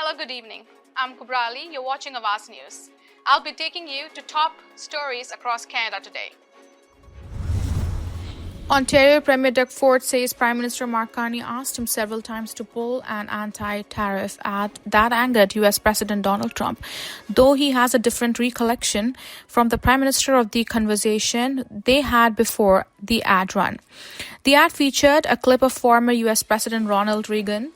Hello, good evening. I'm Kubrali. You're watching Awaz News. I'll be taking you to top stories across Canada today. Ontario Premier Doug Ford says Prime Minister Mark Carney asked him several times to pull an anti-tariff ad that angered US President Donald Trump. Though he has a different recollection from the Prime Minister of the conversation they had before the ad run. The ad featured a clip of former US President Ronald Reagan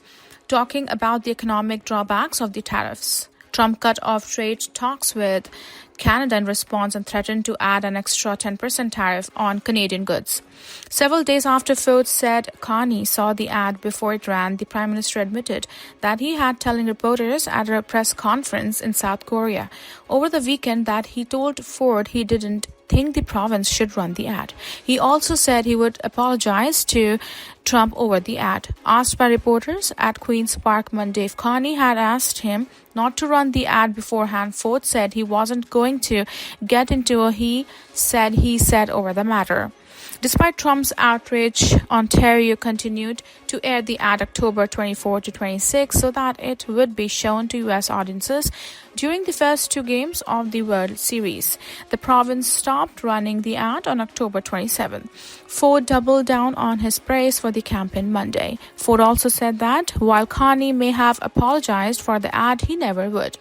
talking about the economic drawbacks of the tariffs. Trump cut off trade talks with Canada in response and threatened to add an extra 10% tariff on Canadian goods. Several days after Ford said Carney saw the ad before it ran, the Prime Minister admitted that he had telling reporters at a press conference in South Korea over the weekend that he told Ford he didn't think the province should run the ad. He also said he would apologize to Trump over the ad. Asked by reporters at Queen's Park Monday if Carney had asked him not to run the ad beforehand, Ford said he wasn't going to get into a he said over the matter. Despite Trump's outrage, Ontario continued to air the ad October 24 to 26 so that it would be shown to U.S. audiences during the first two games of the World Series. The province stopped running the ad on October 27. Ford doubled down on his praise for the campaign Monday. Ford also said that while Carney may have apologized for the ad, he never would.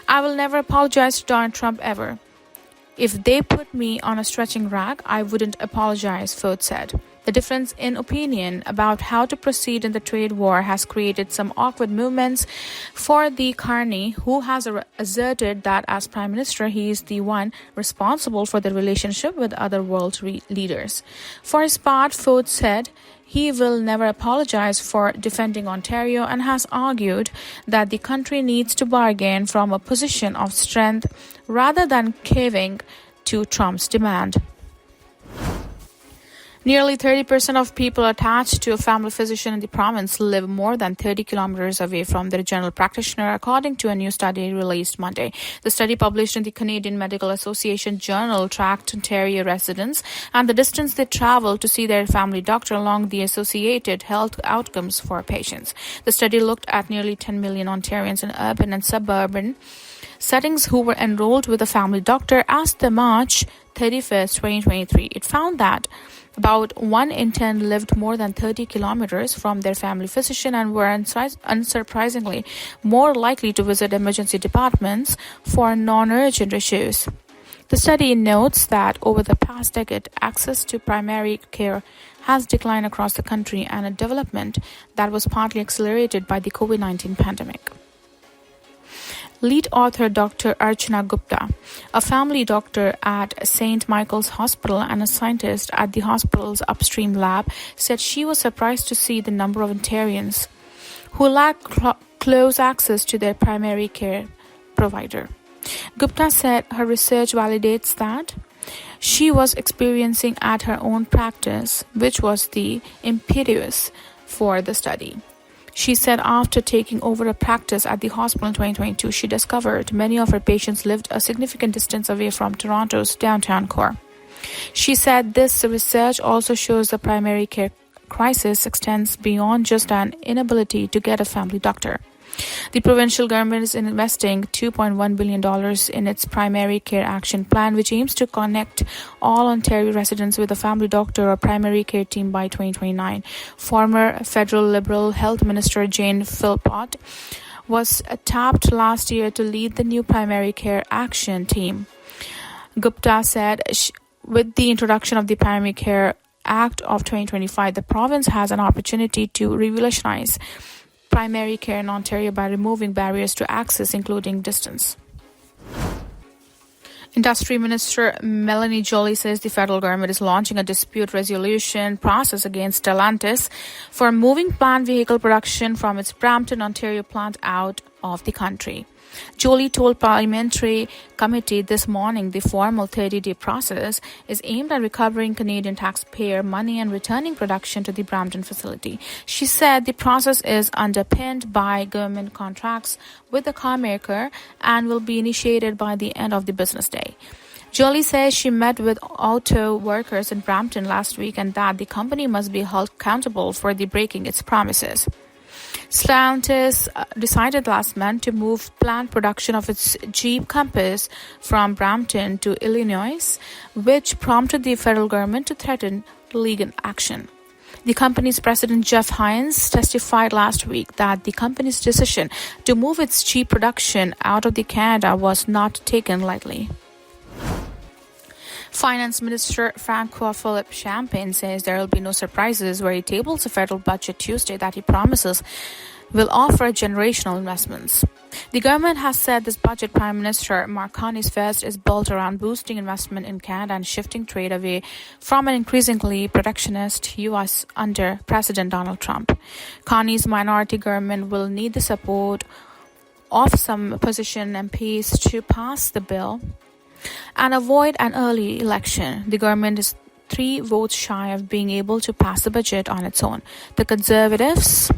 "I will never apologize to Donald Trump ever. If they put me on a stretching rack, I wouldn't apologize," Ford said. The difference in opinion about how to proceed in the trade war has created some awkward movements for the Carney, who has asserted that as Prime Minister, he is the one responsible for the relationship with other world leaders. For his part, Ford said he will never apologize for defending Ontario and has argued that the country needs to bargain from a position of strength rather than caving to Trump's demand. Nearly 30% of people attached to a family physician in the province live more than 30 kilometers away from their general practitioner, according to a new study released Monday. The study, published in the Canadian Medical Association Journal, tracked Ontario residents and the distance they travel to see their family doctor along the associated health outcomes for patients. The study looked at nearly 10 million Ontarians in urban and suburban settings who were enrolled with a family doctor as of March 31st, 2023. It found that about 1 in 10 lived more than 30 kilometers from their family physician and were unsurprisingly more likely to visit emergency departments for non-urgent issues. The study notes that over the past decade, access to primary care has declined across the country, and a development that was partly accelerated by the COVID-19 pandemic. Lead author Dr. Archana Gupta, a family doctor at St. Michael's Hospital and a scientist at the hospital's upstream lab, said she was surprised to see the number of Ontarians who lack close access to their primary care provider. Gupta said her research validates that she was experiencing at her own practice, which was the impetus for the study. She said after taking over a practice at the hospital in 2022, she discovered many of her patients lived a significant distance away from Toronto's downtown core. She said this research also shows the primary care crisis extends beyond just an inability to get a family doctor. The provincial government is investing $2.1 billion in its primary care action plan, which aims to connect all Ontario residents with a family doctor or primary care team by 2029. Former federal Liberal Health Minister Jane Philpott was tapped last year to lead the new primary care action team. Gupta said with the introduction of the Primary Care Act of 2025, the province has an opportunity to revolutionize primary care in Ontario by removing barriers to access, including distance. Industry Minister Melanie Joly says the federal government is launching a dispute resolution process against Stellantis for moving planned vehicle production from its Brampton, Ontario plant out of the country. Joly told Parliamentary Committee this morning the formal 30-day process is aimed at recovering Canadian taxpayer money and returning production to the Brampton facility. She said the process is underpinned by government contracts with the car maker and will be initiated by the end of the business day. Joly says she met with auto workers in Brampton last week and that the company must be held accountable for breaking its promises. Stellantis decided last month to move planned production of its Jeep Compass from Brampton to Illinois, which prompted the federal government to threaten legal action. The company's president, Jeff Hines, testified last week that the company's decision to move its Jeep production out of Canada was not taken lightly. Finance Minister Francois-Philippe Champagne says there will be no surprises where he tables a federal budget Tuesday that he promises will offer generational investments. The government has said this budget Prime Minister Mark Carney's first is built around boosting investment in Canada and shifting trade away from an increasingly protectionist U.S. under President Donald Trump. Carney's minority government will need the support of some opposition MPs to pass the bill and avoid an early election. The government is 3 votes shy of being able to pass the budget on its own. The Conservatives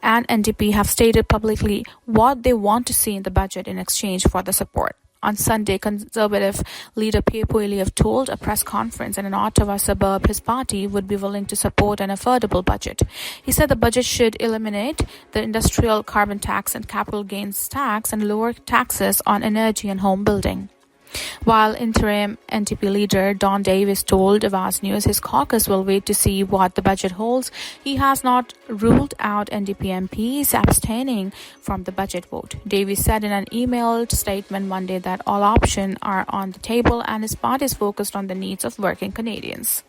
and NDP have stated publicly what they want to see in the budget in exchange for the support. On Sunday, Conservative leader Pierre Poilievre told a press conference in an Ottawa suburb his party would be willing to support an affordable budget. He said the budget should eliminate the industrial carbon tax and capital gains tax and lower taxes on energy and home building. While interim NDP leader Don Davis told Awaz News his caucus will wait to see what the budget holds, he has not ruled out NDP MPs abstaining from the budget vote. Davis said in an emailed statement Monday that all options are on the table and his party is focused on the needs of working Canadians.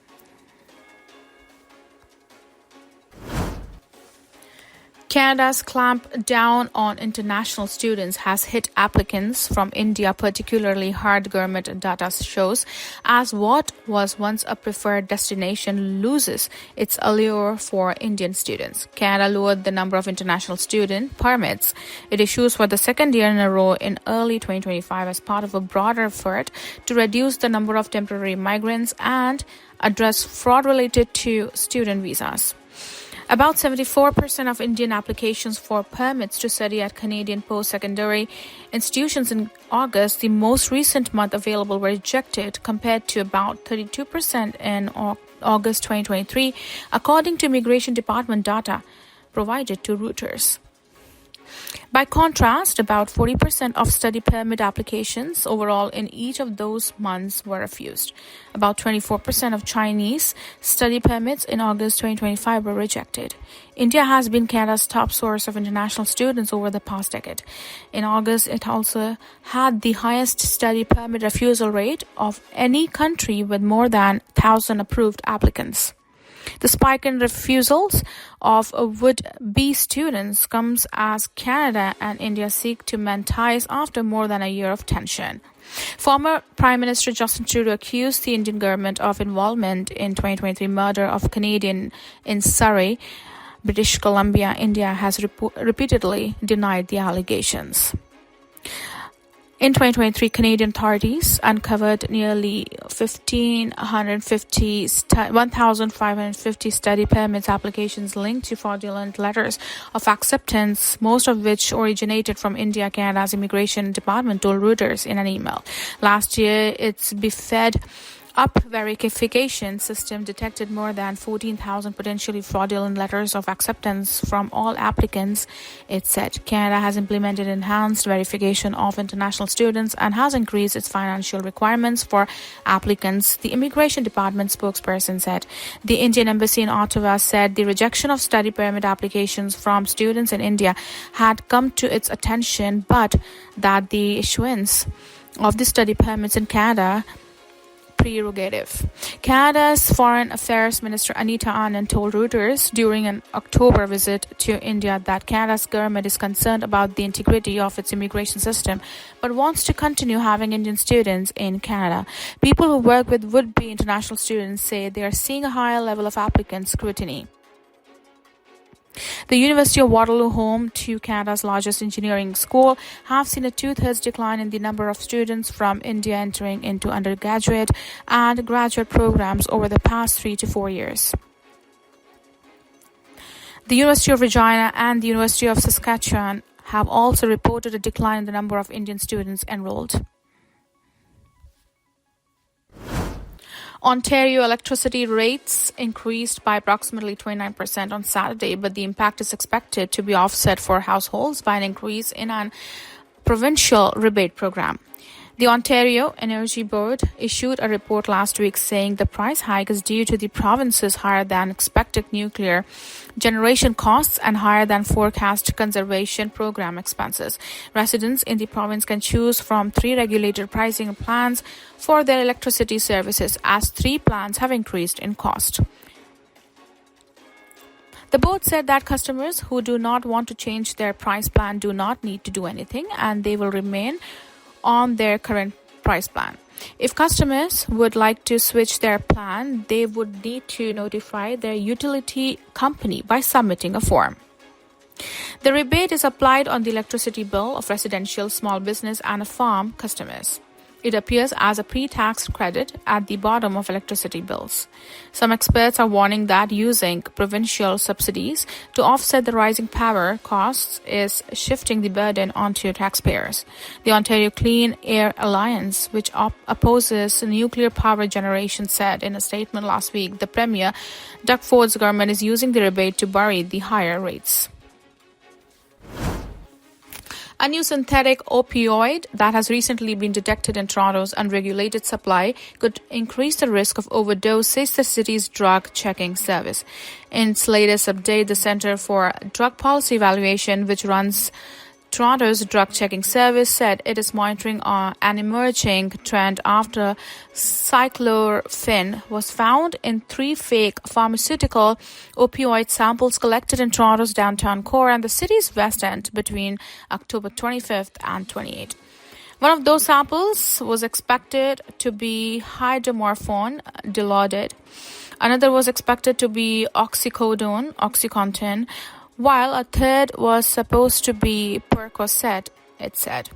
Canada's clamp down on international students has hit applicants from India particularly hard, government data shows, as what was once a preferred destination loses its allure for Indian students. Canada lowered the number of international student permits it issues for the second year in a row in early 2025 as part of a broader effort to reduce the number of temporary migrants and address fraud related to student visas. About 74% of Indian applications for permits to study at Canadian post-secondary institutions in August, the most recent month available, were rejected compared to about 32% in August 2023, according to Immigration Department data provided to Reuters. By contrast, about 40% of study permit applications overall in each of those months were refused. About 24% of Chinese study permits in August 2025 were rejected. India has been Canada's top source of international students over the past decade. In August, it also had the highest study permit refusal rate of any country with more than 1,000 approved applicants. The spike in refusals of would-be students comes as Canada and India seek to mend ties after more than a year of tension. Former Prime Minister Justin Trudeau accused the Indian government of involvement in 2023 murder of Canadian in Surrey, British Columbia. India has repeatedly denied the allegations. In 2023, Canadian authorities uncovered nearly 1,550 study permits applications linked to fraudulent letters of acceptance, most of which originated from India. Canada's Immigration Department told Reuters in an email. Last year, its beefed up verification system detected more than 14,000 potentially fraudulent letters of acceptance from all applicants, it said. Canada has implemented enhanced verification of international students and has increased its financial requirements for applicants, the Immigration Department spokesperson said. The Indian Embassy in Ottawa said the rejection of study permit applications from students in India had come to its attention, but that the issuance of the study permits in Canada prerogative. Canada's Foreign Affairs Minister Anita Anand told Reuters during an October visit to India that Canada's government is concerned about the integrity of its immigration system but wants to continue having Indian students in Canada. People who work with would-be international students say they are seeing a higher level of applicant scrutiny. The University of Waterloo, home to Canada's largest engineering school, have seen a 2/3 decline in the number of students from India entering into undergraduate and graduate programs over the past 3 to 4 years. The University of Regina and the University of Saskatchewan have also reported a decline in the number of Indian students enrolled. Ontario electricity rates increased by approximately 29% on Saturday, but the impact is expected to be offset for households by an increase in an provincial rebate program. The Ontario Energy Board issued a report last week saying the price hike is due to the province's higher than expected nuclear generation costs and higher than forecast conservation program expenses. Residents in the province can choose from 3 regulated pricing plans for their electricity services, as 3 plans have increased in cost. The board said that customers who do not want to change their price plan do not need to do anything, and they will remain on their current price plan. If customers would like to switch their plan, they would need to notify their utility company by submitting a form. The rebate is applied on the electricity bill of residential, small business, and farm customers. It appears as a pre-tax credit at the bottom of electricity bills. Some experts are warning that using provincial subsidies to offset the rising power costs is shifting the burden onto taxpayers. The Ontario Clean Air Alliance, which opposes nuclear power generation, said in a statement last week the Premier, Doug Ford's government is using the rebate to bury the higher rates. A new synthetic opioid that has recently been detected in Toronto's unregulated supply could increase the risk of overdose, says the city's drug checking service. In its latest update, the Centre for Drug Policy Evaluation, which runs Toronto's drug checking service, said it is monitoring an emerging trend after cyclorphin was found in 3 fake pharmaceutical opioid samples collected in Toronto's downtown core and the city's West End between October 25th and 28th. One of those samples was expected to be hydromorphone dilaudid. Another was expected to be Oxycontin, while a third was supposed to be Percocet, it said.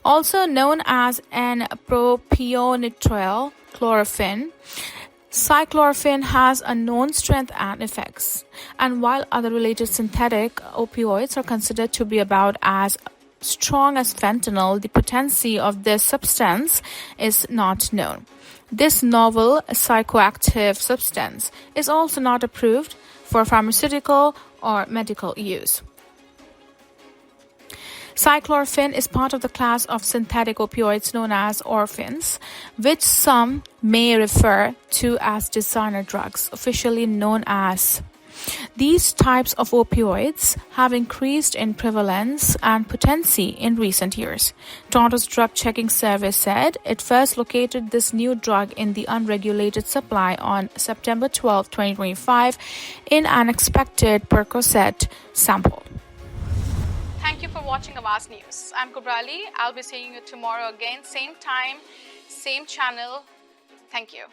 Also known as N-propionitrile chlorophene, cyclorphin has a known strength and effects. And while other related synthetic opioids are considered to be about as strong as fentanyl, the potency of this substance is not known. This novel psychoactive substance is also not approved for pharmaceutical or medical use. Cyclorphin is part of the class of synthetic opioids known as orphins, which some may refer to as designer drugs, officially known as. These types of opioids have increased in prevalence and potency in recent years. Toronto's drug checking service said it first located this new drug in the unregulated supply on September 12, 2025 in an expected Percocet sample. Thank you for watching Awaz News. I'm Kubrali. I'll be seeing you tomorrow again, same time, same channel. Thank you.